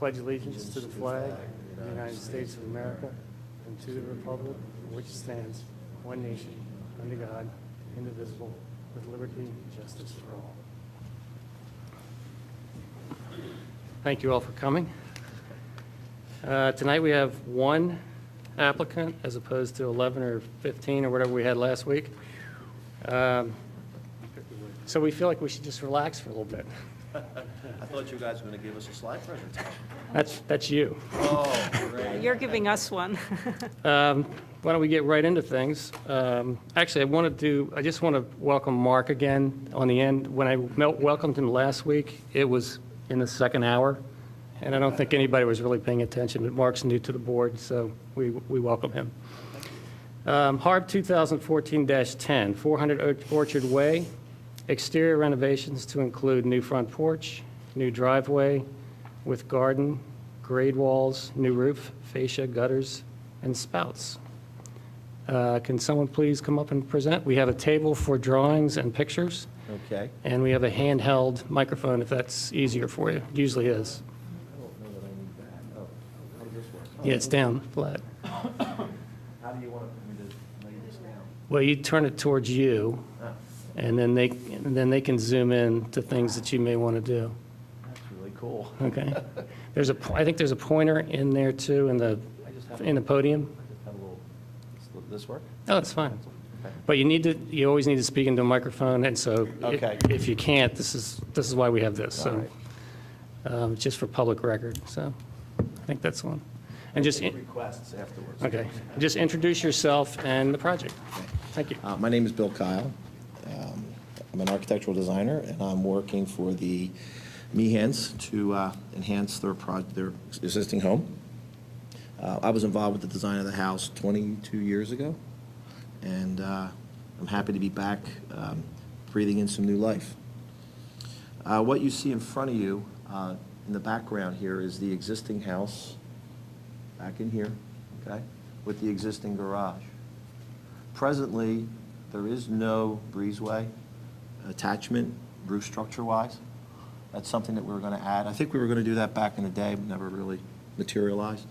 pledge allegiance to the flag of the United States of America and to the republic for which it stands, one nation, under God, indivisible, with liberty and justice for all. Thank you all for coming. Tonight we have one applicant as opposed to 11 or 15 or whatever we had last week. So we feel like we should just relax for a little bit. I thought you guys were going to give us a slide presentation. That's you. Oh, great. You're giving us one. Why don't we get right into things? Actually, I just want to welcome Mark again on the end. When I welcomed him last week, it was in the second hour, and I don't think anybody was really paying attention, but Mark's new to the board, so we welcome him. HARB 2014-10, 400 Orchard Way, exterior renovations to include new front porch, new driveway with garden, grade walls, new roof, fascia, gutters, and spouts. Can someone please come up and present? We have a table for drawings and pictures. Okay. And we have a handheld microphone if that's easier for you. It usually is. I don't know that I need that. Oh, how does this work? Yeah, it's down flat. How do you want me to lay this down? Well, you turn it towards you, Oh, and then they can zoom in to things that you may want to do. that's really cool. Okay. I think there's a pointer in there too in the podium. I just have a little, this work? Oh, that's fine. Okay. But you always need to speak into a microphone, and so Okay. if you can't, this is why we have this. All So right. just for public record. So I think that's one. And just Requests afterwards. okay. Just introduce yourself and the project. Thank you. My name is Bill Kyle. I'm an architectural designer, and I'm working for the Meehans to enhance their existing home. I was involved with the design of the house 22 years ago, and I'm happy to be back breathing in some new life. What you see in front of you in the background here is the existing house back in here, okay, with the existing garage. Presently, there is no breezeway attachment roof structure-wise. That's something that we were going to add. I think we were going to do that back in the day, but never really materialized.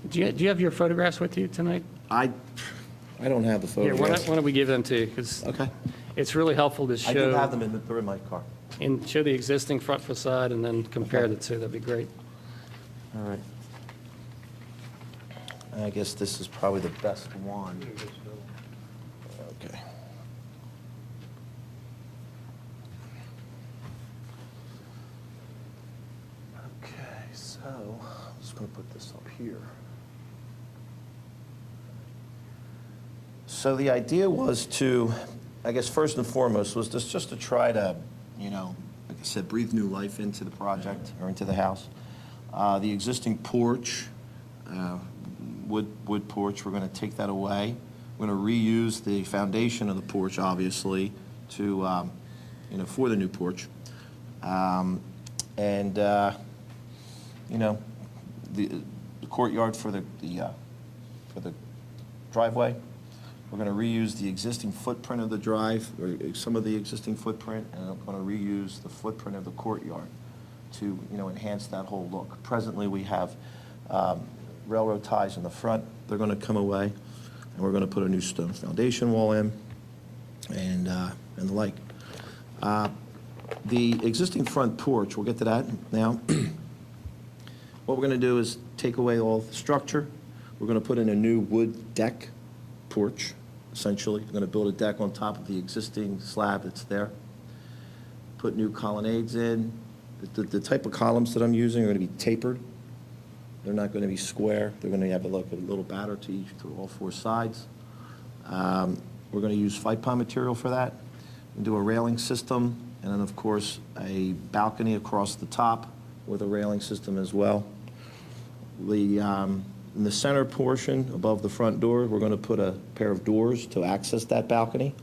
Do you have your photographs with you tonight? I don't have the Yeah. photographs. Why don't we give them to you? Because Okay. it's really helpful to I do have show them they're in my car. and show the existing front facade and then compare the two. That'd be great. All right. I guess this is probably the best one. Okay. Okay, so I'm just going to put this up here. So the idea was to, I guess first and foremost, was just to try to, like I said, breathe new life into the project or into the house. The existing porch, wood porch, we're going to take that away. We're going to reuse the foundation of the porch, obviously, to, for the new porch. The courtyard for the driveway. We're going to reuse the existing footprint of the drive, or some of the existing footprint, and I'm going to reuse the footprint of the courtyard to, enhance that whole look. Presently, we have railroad ties in the front. They're going to come away, and we're going to put a new stone foundation wall in, and the like. The existing front porch, we'll get to that now. What we're going to do is take away all the structure. We're going to put in a new wood deck porch, essentially. We're going to build a deck on top of the existing slab that's there. Put new colonnades in. The type of columns that I'm using are going to be tapered. They're not going to be square. They're going to have a little batter to all four sides. We're going to use FIPON material for that. We'll do a railing system, and then, of course, a balcony across the top with a railing system as well. In the center portion above the front door, we're going to put a pair of doors to access that balcony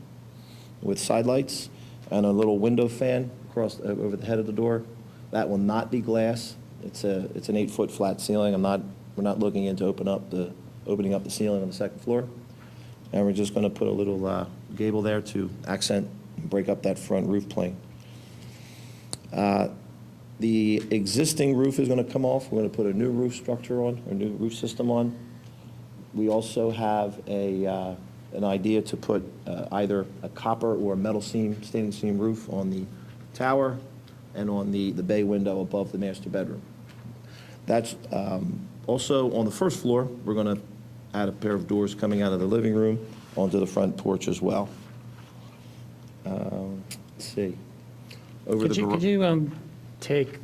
with side lights and a little window fan across over the head of the door. That will not be glass. It's an 8-foot flat ceiling. We're not looking into opening up the ceiling on the second floor. And we're just going to put a little gable there to accent and break up that front roof plane. The existing roof is going to come off. We're going to put a new roof structure on, a new roof system on. We also have an idea to put either a copper or a metal seam, standing seam roof on the tower and on the bay window above the master bedroom. That's also on the first floor. We're going to add a pair of doors coming out of the living room onto the front porch as well. Let's see. Could you take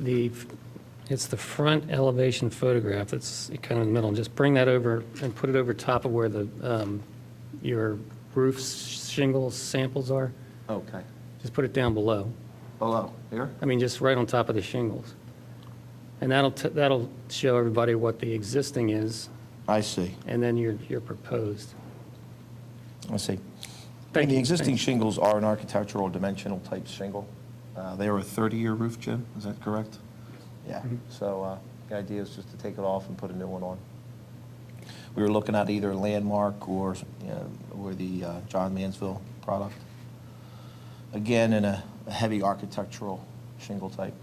it's the front elevation photograph that's kind of in the middle, and just bring that over and put it over top of where your roof shingles samples are? Okay. Just put it down below. Below, here? I mean, just right on top of the shingles. And that'll show everybody what the existing is, I see. and then your proposed. I see. Thank The you. existing Thanks. shingles are an architectural dimensional type shingle. They are a 30-year roof, Jim, is that correct? Yeah, so the idea is just to take it off and put a new one on. We were looking at either Landmark or the John Mansville product. Again, in a heavy architectural shingle type.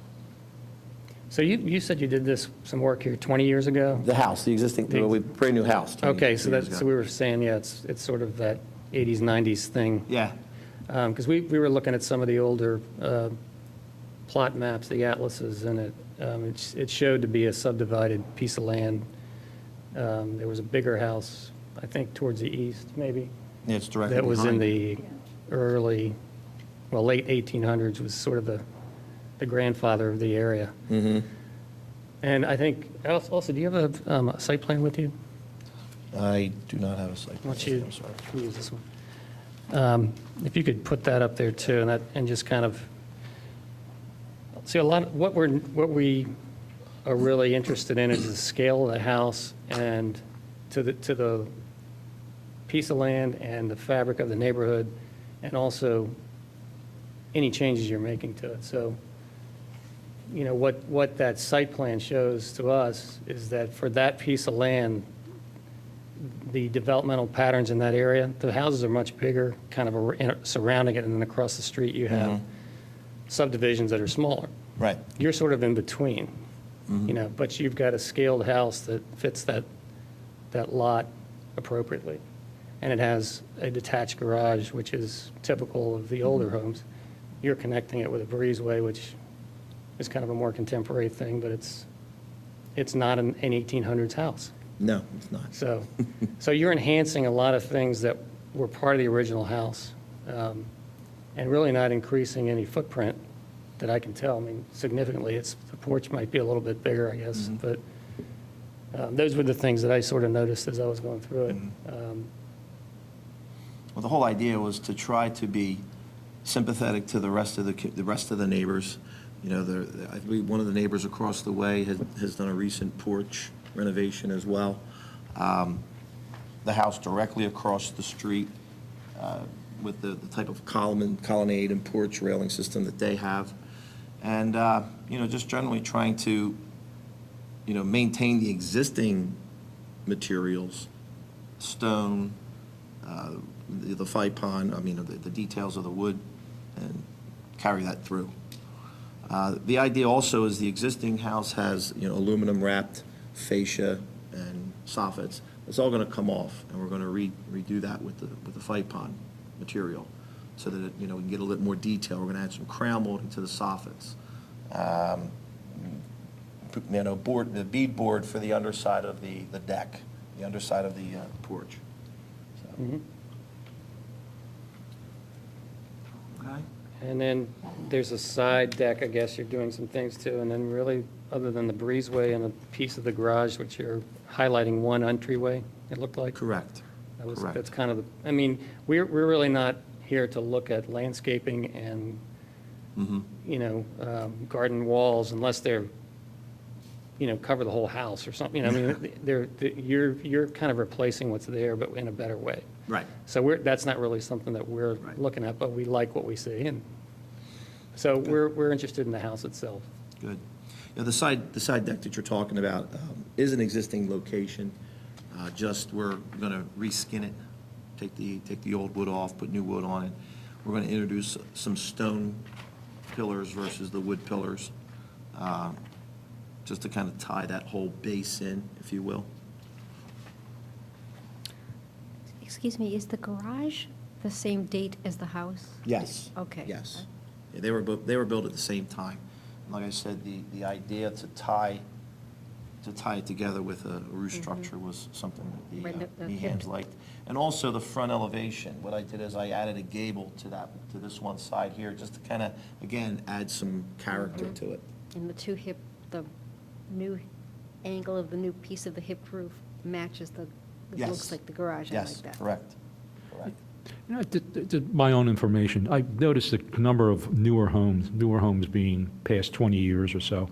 So you said you did some work here 20 years ago? The house, the existing, brand new house. 20 Okay, so years ago. we were saying, yeah, it's sort of that 80s, 90s thing. Yeah, Because we were looking at some of the older plot maps, the atlases, and it showed to be a subdivided piece of land. There was a bigger house, I think, towards the east, maybe, yeah, it's directly that was in behind. the late 1800s, was sort of the grandfather of the area. Mm-hmm. And I think, also, do you have a site plan with you? I do not have a site. Why don't you I'm sorry. use this one? If you could put that up there too, and just kind of, see, a lot, what we are really interested in is the scale of the house and to the piece of land and the fabric of the neighborhood, and also any changes you're making to it. So, what that site plan shows to us is that for that piece of land, the developmental patterns in that area, the houses are much bigger, kind of surrounding it, and then across the street you have subdivisions that are smaller. Right. You're sort of in between, but you've got a scaled house that fits that lot appropriately. And it has a detached garage, which is typical of the older homes. You're connecting it with a breezeway, which is kind of a more contemporary thing, but it's not an 1800s house. No, it's not. So you're enhancing a lot of things that were part of the original house, and really not increasing any footprint that I can tell. I mean, significantly, the porch might be a little bit bigger, I guess, but those were the things that I sort of noticed as I was going through it. Well, the whole idea was to try to be sympathetic to the rest of the neighbors. I believe one of the neighbors across the way has done a recent porch renovation as well. The house directly across the street with the type of colonnade and porch railing system that they have. And, just generally trying to, maintain the existing materials, stone, the FIPON, the details of the wood, and carry that through. The idea also is the existing house has, aluminum wrapped fascia and soffits. It's all going to come off, and we're going to redo that with the FIPON material, so that we can get a little more detail. We're going to add some crown molding to the soffits. The bead board for the underside of the deck, the underside of the porch. So. Okay. And then there's a side deck, I guess you're doing some things to, and then really, other than the breezeway and a piece of the garage, which you're highlighting one entryway, it looked like? Correct. Correct. That's kind of, we're really not here to look at landscaping and, garden walls unless they're, cover the whole house or something. You're kind of replacing what's there, but in a better way. Right. So that's not really something that we're looking at, but we like what we see. And so we're interested in the house itself. Good. The side deck that you're talking about is an existing location. Just we're going to reskin it, take the old wood off, put new wood on it. We're going to introduce some stone pillars versus the wood pillars. just to kind of tie that whole base in, if you will. Excuse me, is the garage the same date as the house? Yes. Okay. Yes. Yeah, they were built at the same time. Like I said, the idea to tie it together with a roof structure was something that Right, the the Mehans hip. liked. And also the front elevation. What I did is I added a gable to this one side here, just to kind of, again, add some character to it. And the new angle of the new piece of the hip roof matches it Yes. looks like the garage, I like Yes, that. correct. You know, to my own information, I noticed a number of newer homes being past 20 years or so,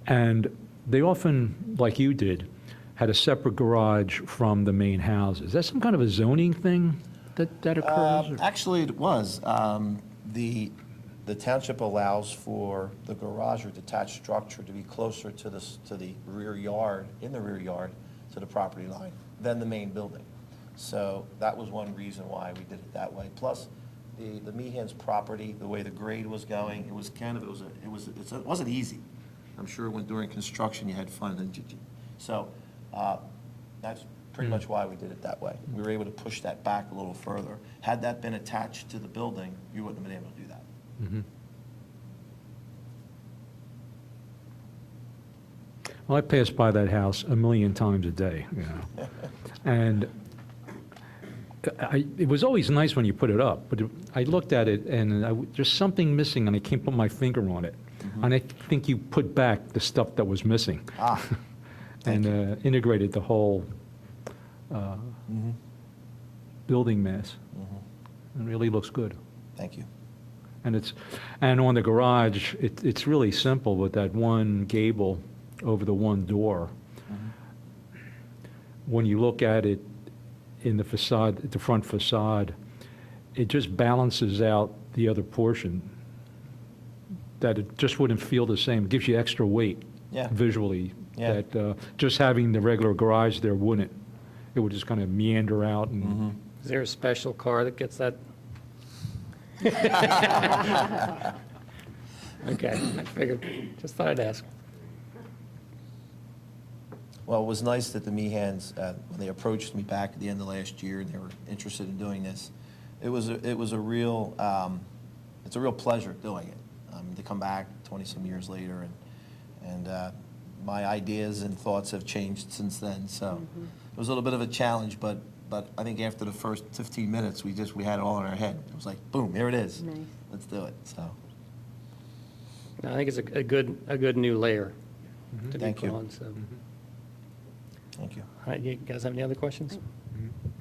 and they often, like you did, had a separate garage from the main houses. Is that some kind of a zoning thing that occurs? or- Actually, it was. The township allows for the garage or detached structure to be closer to the rear yard, to the property line, than the main building. So that was one reason why we did it that way. Plus, the Mehans property, the way the grade was going, it wasn't easy. I'm sure when during construction you had fun, didn't you? So that's pretty much why we did it that way. We were able to push that back a little further. Had that been attached to the building, you wouldn't have been able to do that. Mhm. Well, I pass by that house a million times a day, you know. And it was always nice when you put it up, but I looked at it and there's something missing and I can't put my finger on it. And I think you put back the stuff that was missing Ah, and integrated the whole building mass. It really looks good. thank you. And on the garage, it's really simple with that one gable over the one door. When you look at it in the facade, the front facade, it just balances out the other portion, that it just wouldn't feel the same. It gives you extra weight Yeah. visually. Yeah. That just having the regular garage there wouldn't. It would just kind of meander out and Is there a special car that gets that? Okay, I figured, just thought I'd ask. Well, it was nice that the Mehans, when they approached me back at the end of last year, and they were interested in doing this. It's a real pleasure doing it. To come back 20-some years later, and my ideas and thoughts have changed since then. So it was a little bit of a challenge, but I think after the first 15 minutes, we had it all in our head. It was like, boom, here it is. Nice. Let's do it. So No, I think it's a good new layer to be Thank put you. on, so. thank you. All right, you guys have any other questions?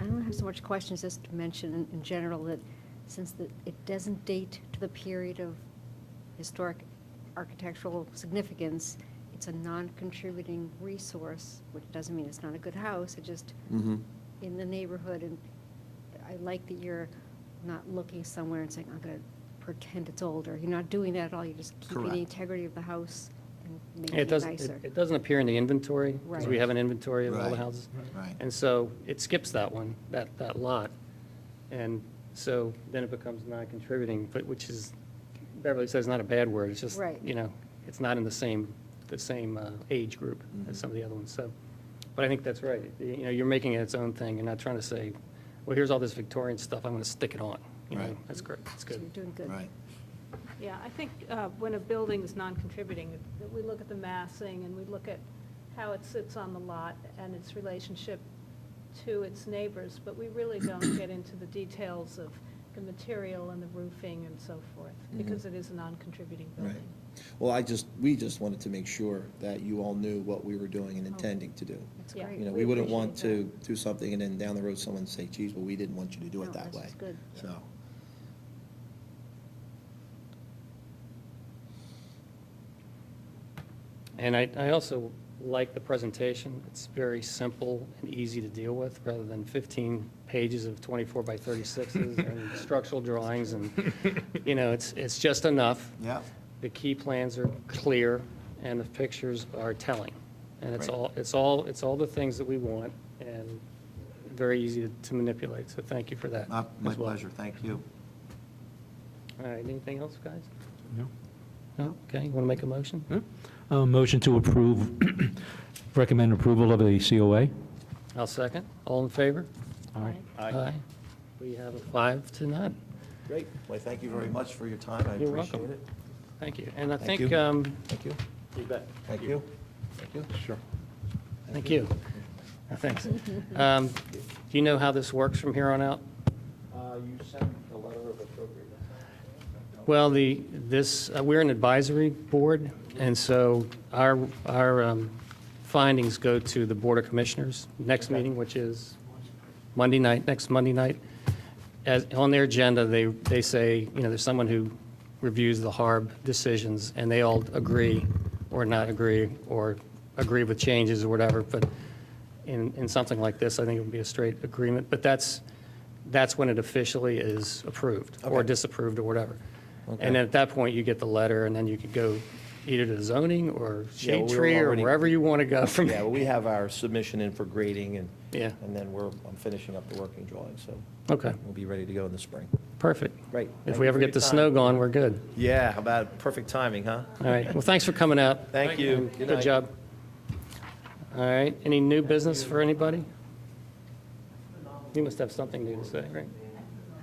I don't have so much questions, just to mention in general that since it doesn't date to the period of historic architectural significance, it's a non-contributing resource, which doesn't mean it's not a good house, it just, in the neighborhood, and I like that you're not looking somewhere and saying, I'm going to pretend it's older. You're not doing that at all, you're just keeping Correct. the integrity of the house and making It it doesn't, nicer. it doesn't appear in the inventory, because we Right. have an inventory of all the Right. houses. Right. And so it skips that one, that lot. And so then it becomes non-contributing, but which is, Beverly says not a bad word, it's just, Right. it's not in the same age group as some of the other ones, so. But I think that's right. You're making it its own thing. You're not trying to say, well, here's all this Victorian stuff, I'm going to stick it on. Right. That's great, that's So good. you're doing good. Right. Yeah, I think when a building is non-contributing, we look at the massing and we look at how it sits on the lot and its relationship to its neighbors, but we really don't get into the details of the material and the roofing and so forth, because it is a non-contributing Right. building. Well, we just wanted to make sure that you all knew what we were doing and intending to do. That's Yeah. great. You know, We we wouldn't want appreciate to do something and then down the road someone say, geez, well, we didn't want you to do No, it that that's way. just good. So, And I also like the presentation. It's very simple and easy to deal with, rather than 15 pages of 24 by 36s and structural drawings, and, it's just enough. yeah, The key plans are clear, and the pictures are telling. And it's Right. all the things that we want, and very easy to manipulate, so thank you for that. my as well. pleasure, thank you. All right, anything else, guys? No. No? Okay, you want to make a motion? Motion to approve, recommend approval of a COA. I'll second. All in favor? All right. Aye. We have a 5-0. Great. Well, thank you very much for your time. I You're appreciate welcome. it. Thank you. And I Thank think, you. um, Thank you. you bet. Thank you. Thank you. Sure. Thank you. Thanks. Do you know how this works from here on out? You sent the letter of appropriateness. Well, we're an advisory board, and so our findings go to the Board of Commissioners next meeting, which is Monday night, next Monday night. On their agenda, they say, there's someone who reviews the HARB decisions, and they all agree or not agree, or agree with changes or whatever, but in something like this, I think it would be a straight agreement, but that's when it officially is approved or Okay. disapproved or whatever. Okay. And then at that point, you get the letter, and then you could go either to zoning or Yeah, shade well, we're tree or already- wherever you want to go from Yeah, there. well, we have our submission in for grading, and Yeah. then I'm finishing up the working drawing, so Okay, we'll be ready to go in the spring. perfect. Great. If Thank we you ever for get your the time. snow gone, we're good. Yeah, how about perfect timing, huh? All right, well, thanks for coming out. Thank you. And Good Good night. job. All right, any new business for anybody? You must have something new to say, right?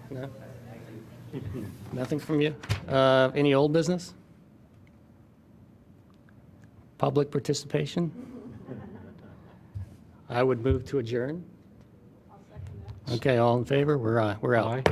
No? Nothing from you? Any old business? Public participation? I would move to adjourn. Okay, all in favor? We're out. Aye.